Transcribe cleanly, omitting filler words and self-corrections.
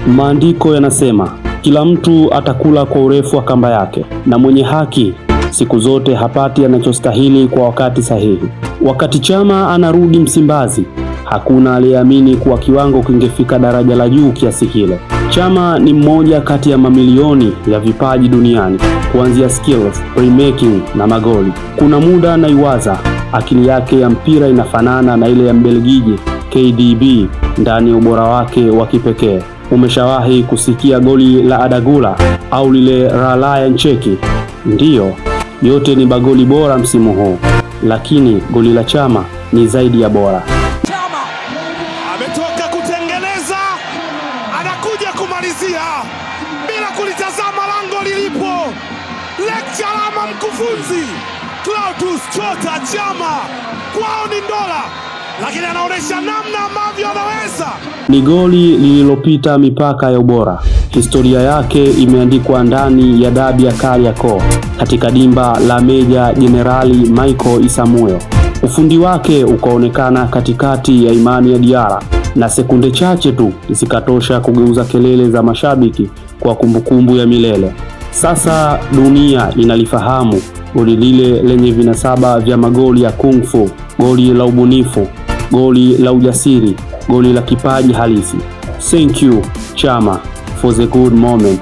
Maandiko yanasema kila mtu atakula kwa urefu wa kamba yake, na mwenye haki siku zote hapati anachostahili kwa wakati sahihi. Wakati Chama anarudi Msimbazi, hakuna aliyeamini kuwa kiwango kingefika daraja la juu kiasi kile. Chama ni mmoja kati ya mamilioni ya vipaji duniani, kuanzia skills, playmaking na magoli. Kuna muda naiwaza akili yake ya mpira inafanana na ile ya Mbelgiji KDB ndani ya ubora wake wa kipekee. Umeshawahi kusikia goli la Adagula au lile la Ryan Cheki? Ndiyo, yote ni magoli bora msimu huu, lakini goli la Chama ni zaidi ya bora. Chama ametoka kutengeneza, anakuja kumalizia bila kulitazama lango lilipo. Lecture ama mkufunzi Clatous Chota Chama kwao ni ndola, lakini anaonesha namna ambavyo anaweza. Ni goli lililopita mipaka ya ubora. Historia yake imeandikwa ndani ya dabi ya Kariakoo katika dimba la Meja Jenerali Michael Isamuhyo. Ufundi wake ukaonekana katikati ya imani ya Diarra, na sekunde chache tu zikatosha kugeuza kelele za mashabiki kwa kumbukumbu ya milele. Sasa dunia inalifahamu goli lile lenye vinasaba vya magoli ya kung fu, goli la ubunifu, goli la ujasiri, goli la kipaji halisi. Thank you Chama for the good moment.